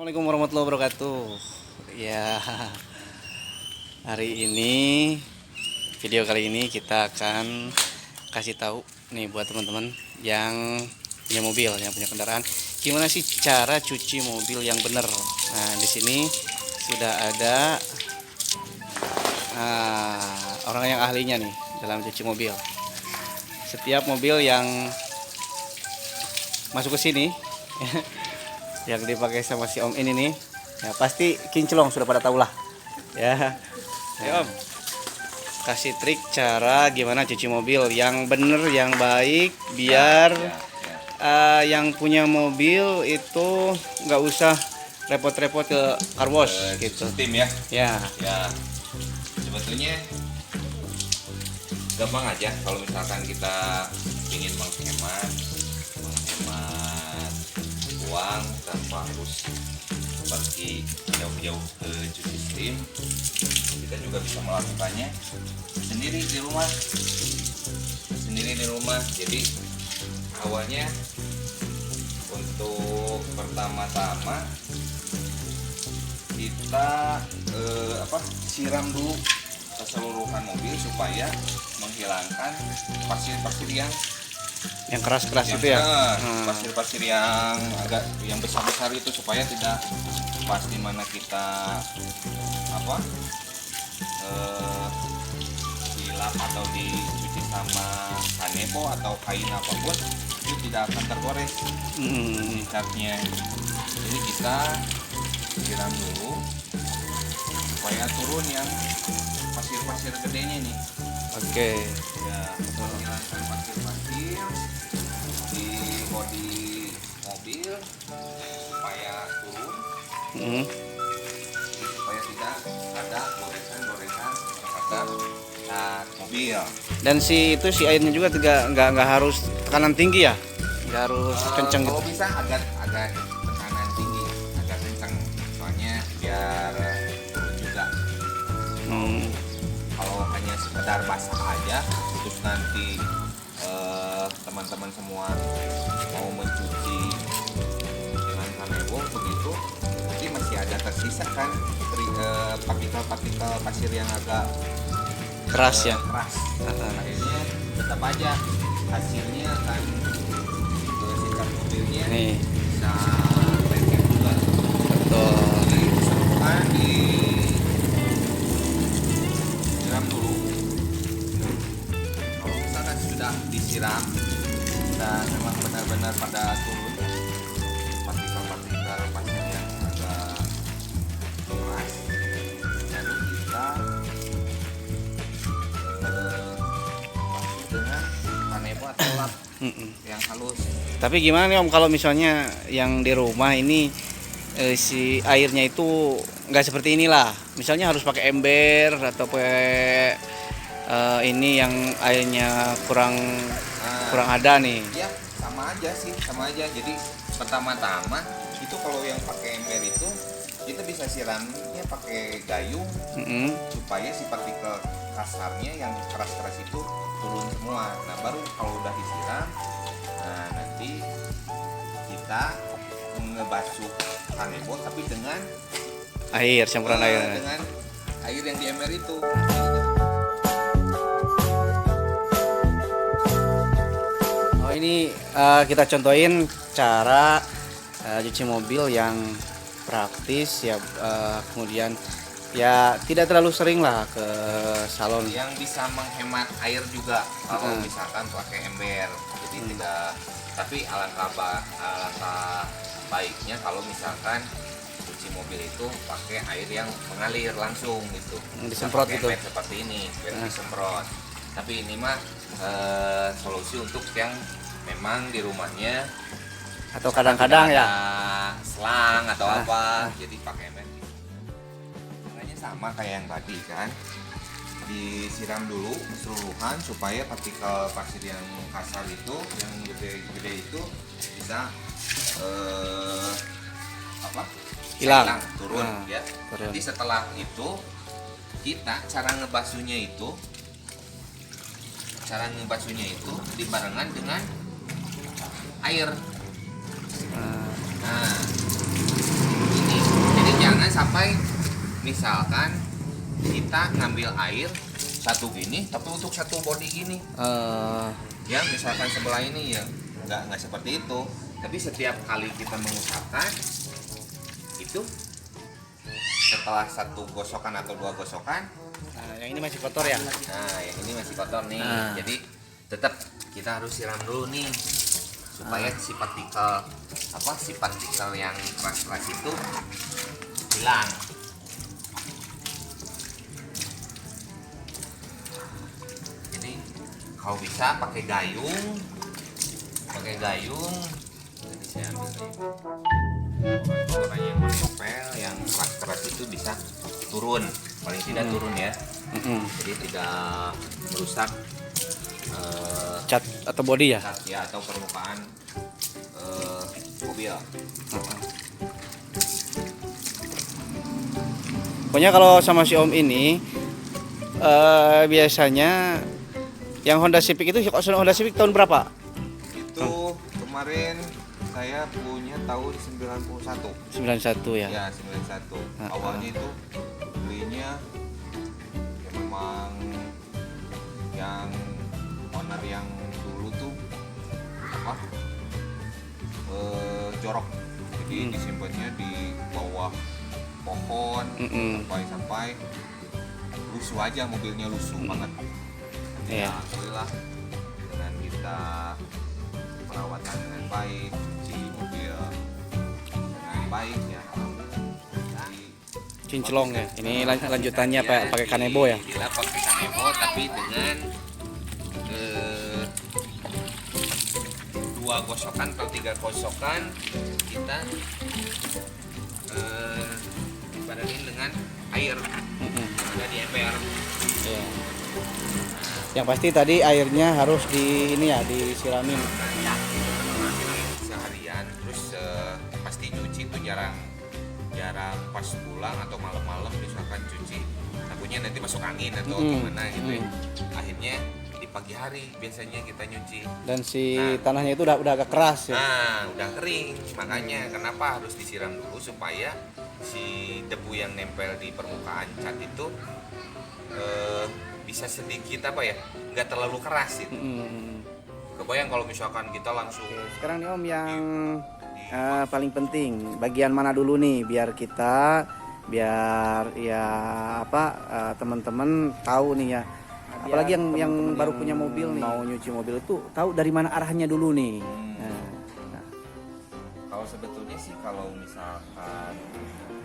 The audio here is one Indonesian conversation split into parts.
Assalamualaikum warahmatullahi wabarakatuh. Ya, hari ini video kali ini kita akan kasih tahu nih buat teman-teman yang punya mobil, yang punya kendaraan, gimana sih cara cuci mobil yang benar. Nah, di sini sudah ada orang yang ahlinya nih dalam cuci mobil. Setiap mobil yang masuk ke sini yang dipakai sama si Om ini nih, ya pasti kinclong, sudah pada tahu lah ya. Ya Om, kasih trik cara gimana cuci mobil yang bener, yang baik, biar yang punya mobil itu nggak usah repot-repot ke car wash gitu. Sistem ya. Ya. Ya. Sebetulnya gampang aja kalau misalkan kita ingin menghemat uang tanpa harus pergi jauh-jauh ke cuci steam. Kita juga bisa melakukannya sendiri di rumah. Jadi awalnya untuk pertama-tama kita siram dulu keseluruhan mobil supaya menghilangkan pasir-pasir yang keras-keras itu ya. Pasir-pasir yang besar-besar itu, supaya tidak pas di mana kita dilap atau dicuci sama kanebo atau kain apapun, itu tidak akan tergores catnya. Jadi kita siram dulu supaya turun yang pasir-pasir gedenya nih. Oke. Ya, menghilangkan pasir-pasir di bodi mobil supaya turun, supaya tidak ada goresan-goresan terhadap cat mobil. Dan si airnya juga nggak harus tekanan tinggi ya, nggak harus kenceng Kalau gitu. bisa agak tekanan tinggi, agak kencang, soalnya biar turun juga. Kalau hanya sekedar basah aja, terus nanti teman-teman semua mau mencuci dengan kanebo begitu, nanti masih ada tersisa kan partikel-partikel pasir yang agak Keras ya. keras. Akhirnya tetap aja hasilnya kan sikat mobilnya Nih, bisa lengket juga. betul. Jadi disembuhkan, disiram dulu. Kalau misalkan sudah disiram dan memang benar-benar pada turun partikel-partikel pasir yang agak keras, lalu kita basuh dengan kanebo atau lap yang halus. Tapi gimana nih Om, kalau misalnya yang di rumah ini si airnya itu nggak seperti inilah, misalnya harus pakai ember atau pakai ini yang airnya kurang ada nih. Ya sama aja. Jadi pertama-tama itu kalau yang pakai ember itu kita bisa siramnya pakai gayung supaya si partikel kasarnya yang keras-keras itu turun semua. Nah baru kalau udah disiram, nah nanti kita ngebasuh kanebo tapi dengan Air, campuran air. dengan air yang di ember itu. Oh ini kita contohin cara cuci mobil yang praktis ya, kemudian ya tidak terlalu sering lah ke salon. Yang bisa menghemat air juga kalau misalkan pakai ember. Jadi tidak, tapi alangkah baiknya kalau misalkan cuci mobil itu pakai air yang mengalir langsung gitu. Disemprot pakai gitu. ember seperti ini, biar disemprot. Tapi ini mah solusi untuk yang memang di rumahnya Atau kadang-kadang ya. selang atau apa, jadi pakai ember. Caranya sama kayak yang tadi kan, disiram dulu keseluruhan supaya partikel pasir yang kasar itu, yang gede-gede itu bisa Hilang. turun ya. Turun. Jadi setelah itu kita cara ngebasuhnya itu dibarengan dengan air. Nah, ini sampai misalkan kita ngambil air satu gini tapi untuk satu body gini. Ya misalkan sebelah ini ya nggak seperti itu, tapi setiap kali kita mengusapkan itu setelah satu gosokan atau dua gosokan, yang ini masih kotor ya. nah yang ini masih kotor nih, jadi tetap kita harus siram dulu nih supaya si partikel yang keras itu hilang. Jadi kalau bisa pakai gayung. Jadi saya ambil kotoran yang menempel, yang keras itu bisa turun, paling tidak turun ya. Jadi tidak merusak Cat atau body ya. cat ya atau permukaan mobil. Pokoknya kalau sama si Om ini biasanya yang Honda Civic itu Honda Civic tahun berapa? Itu kemarin saya punya tahun 91. 91 ya. Ya 91. Awalnya itu belinya ya memang yang owner yang dulu tuh jorok. Jadi disimpannya di bawah pohon sampai lusuh aja, mobilnya lusuh banget. Iya. Alhamdulillah dengan kita perawatan dengan baik, si mobil dengan baik ya. Jadi, Kinclong ya. Ini lanjutannya pakai kanebo ya. Dilap pakai kanebo tapi dengan 2 gosokan atau 3 gosokan kita dibandingin dengan air yang ada di ember. Iya. Yang pasti tadi airnya harus disiramin. Seharian, terus pasti nyuci itu jarang pas pulang atau malam-malam misalkan cuci, takutnya nanti masuk angin atau gimana gitu ya. Akhirnya di pagi hari biasanya kita nyuci. Dan si tanahnya itu udah agak keras ya. Nah, udah kering. Makanya kenapa harus disiram dulu supaya si debu yang nempel di permukaan cat itu bisa sedikit nggak terlalu keras gitu. Kebayang kalau misalkan kita langsung. Sekarang nih Om yang paling penting bagian mana dulu nih biar teman-teman tahu nih ya. Apalagi yang baru punya mobil nih, mau nyuci mobil itu tahu dari mana arahnya dulu nih. Kalau sebetulnya sih kalau misalkan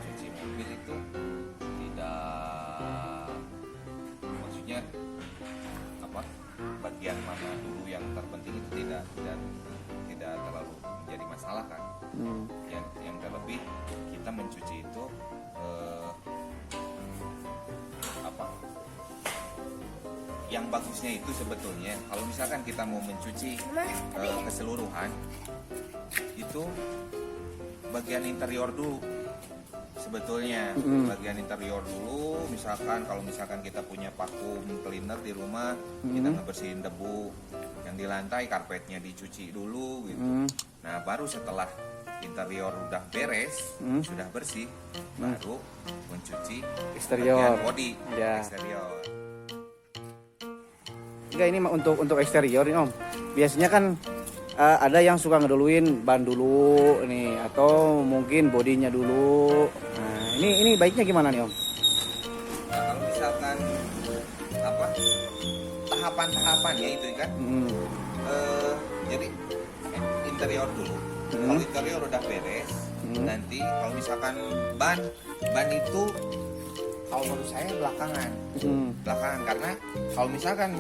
cuci mobil itu tidak, maksudnya bagian mana dulu yang terpenting itu tidak terlalu menjadi masalah kan. Yang terlebih kita mencuci itu yang bagusnya itu sebetulnya kalau misalkan kita mau mencuci keseluruhan itu bagian interior dulu sebetulnya. Bagian interior dulu, misalkan kalau misalkan kita punya vacuum cleaner di rumah, kita ngebersihin debu yang di lantai, karpetnya dicuci dulu gitu. Nah baru setelah interior udah beres, sudah bersih, baru mencuci Eksterior. bagian body Ya. eksterior. Enggak, ini untuk eksterior nih Om. Biasanya kan ada yang suka ngeduluin ban dulu nih atau mungkin bodinya dulu. Nah, ini baiknya gimana nih Om? Nah, kalau misalkan tahapan-tahapannya itu kan, jadi interior dulu. Kalau interior udah beres, nanti kalau misalkan ban itu kalau menurut saya belakangan karena kalau misalkan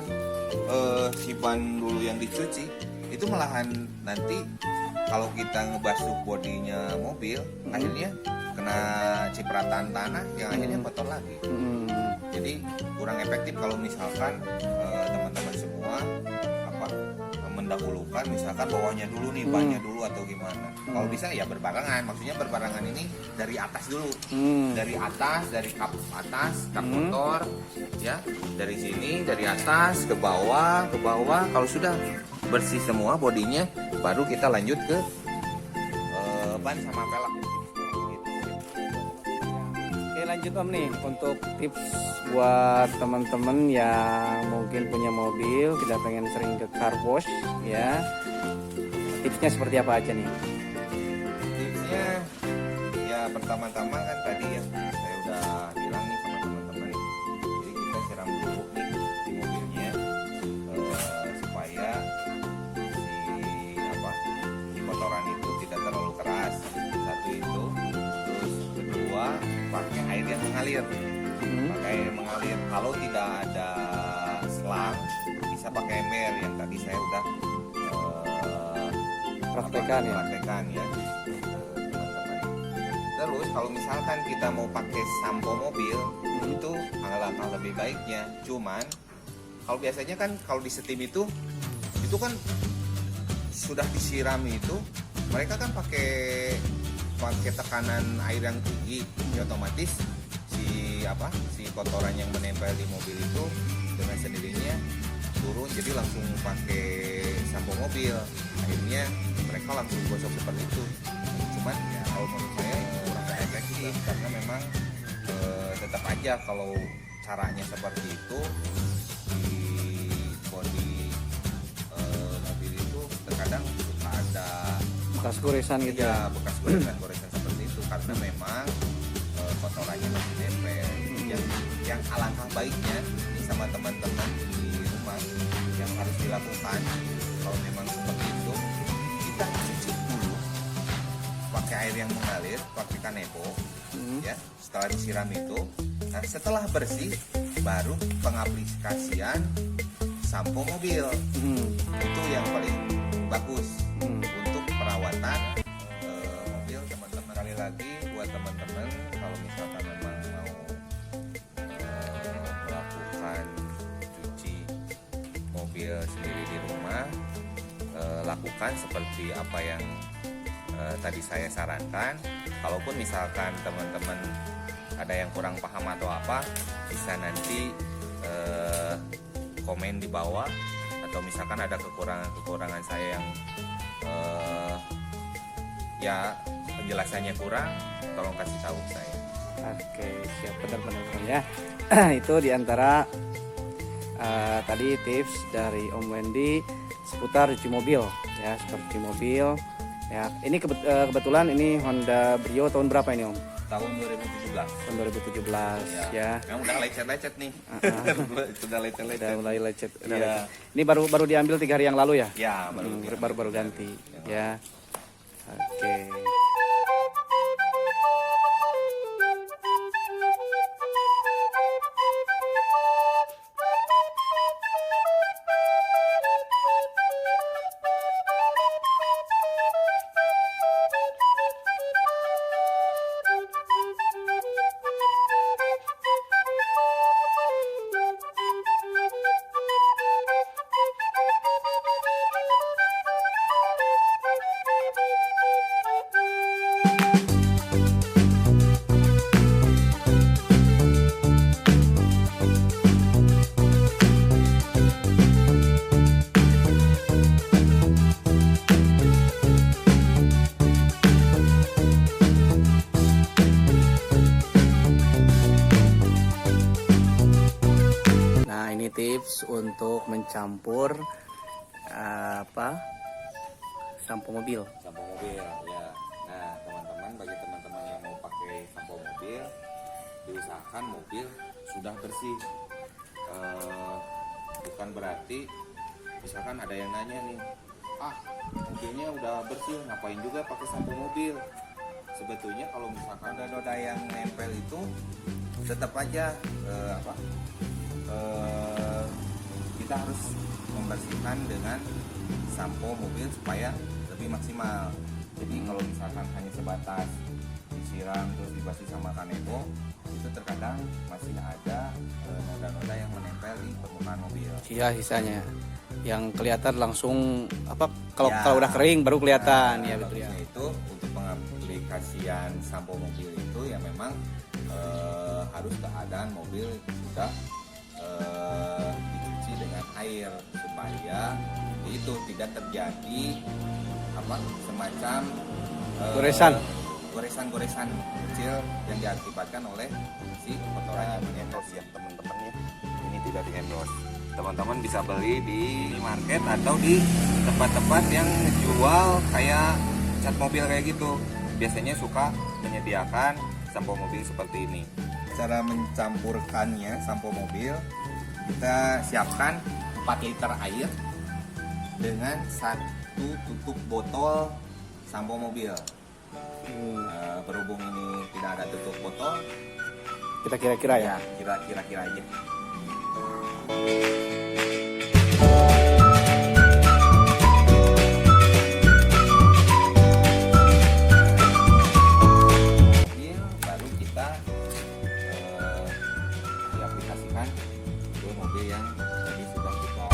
si ban dulu yang dicuci itu malahan nanti kalau kita ngebasuh bodinya mobil akhirnya kena cipratan tanah yang akhirnya kotor lagi. Jadi kurang efektif kalau misalkan teman-teman semua mendahulukan misalkan bawahnya dulu nih, bannya dulu atau gimana. Kalau bisa ya berbarengan, maksudnya berbarengan ini dari atas dulu. Dari atas, dari kap atas, kap motor ya. Dari sini dari atas ke bawah. Kalau sudah bersih semua bodinya baru kita lanjut ke ban sama pelek. lanjut Om nih untuk tips buat teman-teman yang mungkin punya mobil tidak pengen sering ke car wash ya. Tipsnya seperti apa aja nih? Tipsnya ya pertama-tama kan tadi ya saya udah bilang nih sama teman-teman. Jadi kita siram dulu nih di mobilnya supaya si kotoran itu tidak terlalu keras. Satu itu, terus kedua pakai air yang mengalir. Pakai air mengalir. Kalau tidak ada selang bisa pakai ember yang tadi saya udah Praktekan ya. teman-teman. Terus kalau misalkan kita mau pakai sampo mobil itu alangkah lebih baiknya. Cuman kalau biasanya kan kalau di setim itu kan sudah disiram itu mereka kan pakai tekanan air yang tinggi, ya otomatis si kotoran yang menempel di mobil itu dengan sendirinya turun, jadi langsung pakai sampo mobil, akhirnya mereka langsung gosok seperti itu. Cuman ya kalau menurut saya itu kurang efektif karena memang tetap aja kalau caranya seperti itu di bodi mobil itu terkadang suka ada Bekas goresan gitu ya. ya bekas goresan seperti itu karena memang kotorannya masih nempel. Yang alangkah baiknya sama teman-teman di rumah yang harus dilakukan kalau memang seperti itu, kita cuci dulu pakai air yang mengalir, pakai kanebo ya. Setelah disiram itu, nah setelah bersih baru pengaplikasian sampo mobil. Itu yang paling bagus untuk perawatan mobil teman-teman. Sekali lagi buat teman-teman kalau misalkan memang mau melakukan cuci mobil sendiri di rumah, lakukan seperti apa yang tadi saya sarankan. Kalaupun misalkan teman-teman ada yang kurang paham atau apa, bisa nanti komen di bawah, atau misalkan ada kekurangan saya yang ya penjelasannya kurang, tolong kasih tahu saya. Oke, siap, benar-benar ya. Itu diantara tadi tips dari Om Wendy seputar cuci mobil ya, seperti mobil ya. Ini kebetulan ini Honda Brio tahun berapa ini Om? Tahun 2017. Tahun 2017 ya. Memang udah lecet-lecet nih. Sudah lecet-lecet. Udah mulai lecet. Iya. Lecet. Ini baru diambil 3 hari yang lalu ya? Ya, baru ganti ya. Oke. Tips untuk mencampur sampo mobil. Sampo mobil ya. Nah teman-teman, bagi teman-teman yang mau pakai sampo mobil, diusahakan mobil sudah bersih. Bukan berarti misalkan ada yang nanya nih, mobilnya udah bersih, ngapain juga pakai sampo mobil? Sebetulnya kalau misalkan ada noda yang nempel itu tetap aja kita harus membersihkan dengan sampo mobil supaya lebih maksimal. Jadi kalau misalkan hanya sebatas disiram terus dibasuh sama kanebo, itu terkadang masih ada noda-noda yang menempel di permukaan mobil. Iya, sisanya yang kelihatan langsung kalau udah kering baru kelihatan ya, betul ya. Itu untuk pengaplikasian sampo mobil itu ya memang harus keadaan mobil sudah dicuci dengan air supaya itu tidak terjadi semacam goresan goresan-goresan kecil yang diakibatkan oleh si kotoran yang endorse ya teman-teman ya. Ini tidak di endorse. Teman-teman bisa beli di market atau di tempat-tempat yang jual kayak cat mobil kayak gitu. Biasanya suka menyediakan sampo mobil seperti ini. Cara mencampurkannya sampo mobil, kita siapkan 4 liter air dengan 1 tutup botol sampo mobil. Berhubung ini tidak ada tutup botol, kita kira-kira ya. Kira-kira aja. Baru kita diaplikasikan ke mobil yang tadi sudah kita.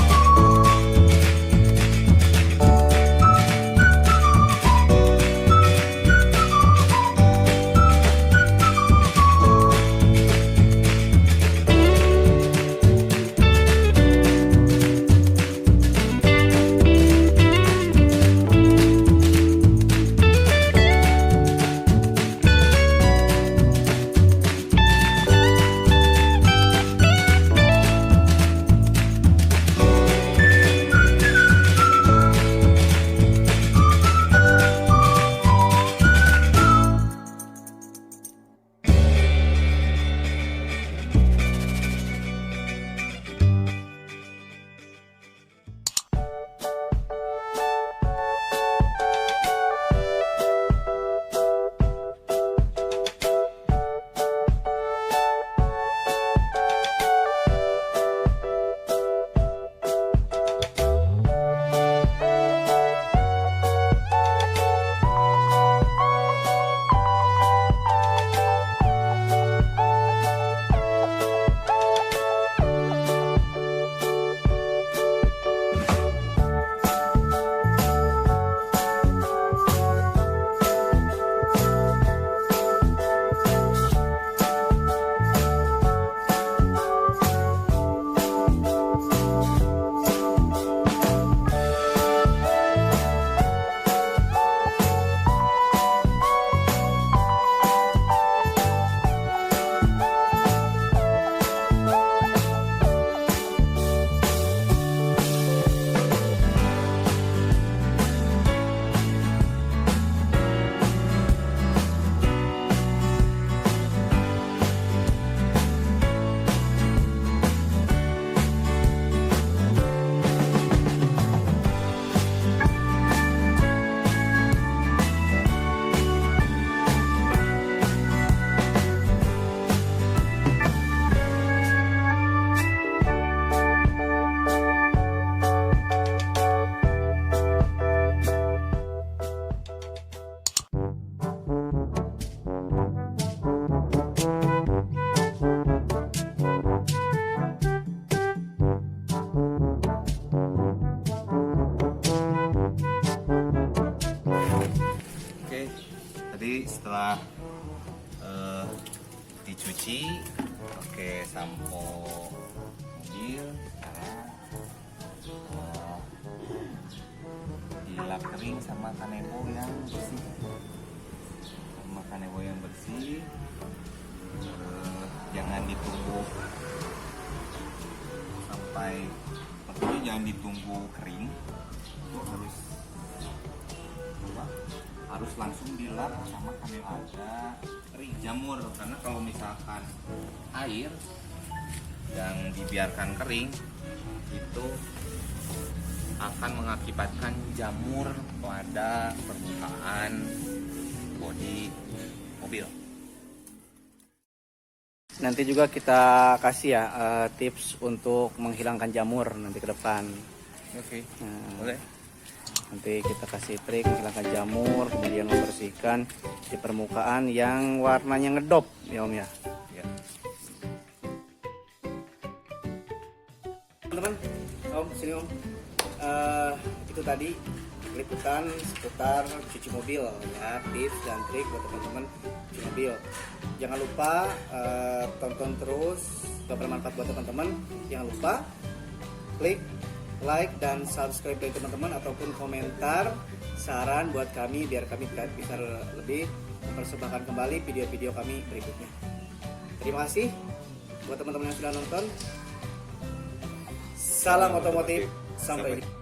Setelah dicuci pakai sampo mobil, dilap kering sama kanebo yang bersih, jangan ditunggu sampai maksudnya jangan ditunggu kering, itu harus langsung dilap sama kanebo. Ada kering jamur, karena kalau misalkan air yang dibiarkan kering itu akan mengakibatkan jamur pada permukaan bodi mobil. Nanti juga kita kasih ya tips untuk menghilangkan jamur nanti ke depan. Oke. Boleh. Nanti kita kasih trik menghilangkan jamur, kemudian membersihkan di permukaan yang warnanya ngedop ya Om ya. Ya. Teman-teman, Om sini Om. Itu tadi liputan seputar cuci mobil ya, tips dan trik buat teman-teman cuci mobil. Jangan lupa tonton terus, gak bermanfaat buat teman-teman. Jangan lupa klik like dan subscribe dari teman-teman ataupun komentar saran buat kami biar kami bisa lebih mempersembahkan kembali video-video kami berikutnya. Terima kasih buat teman-teman yang sudah nonton. Salam otomotif, sampai jumpa.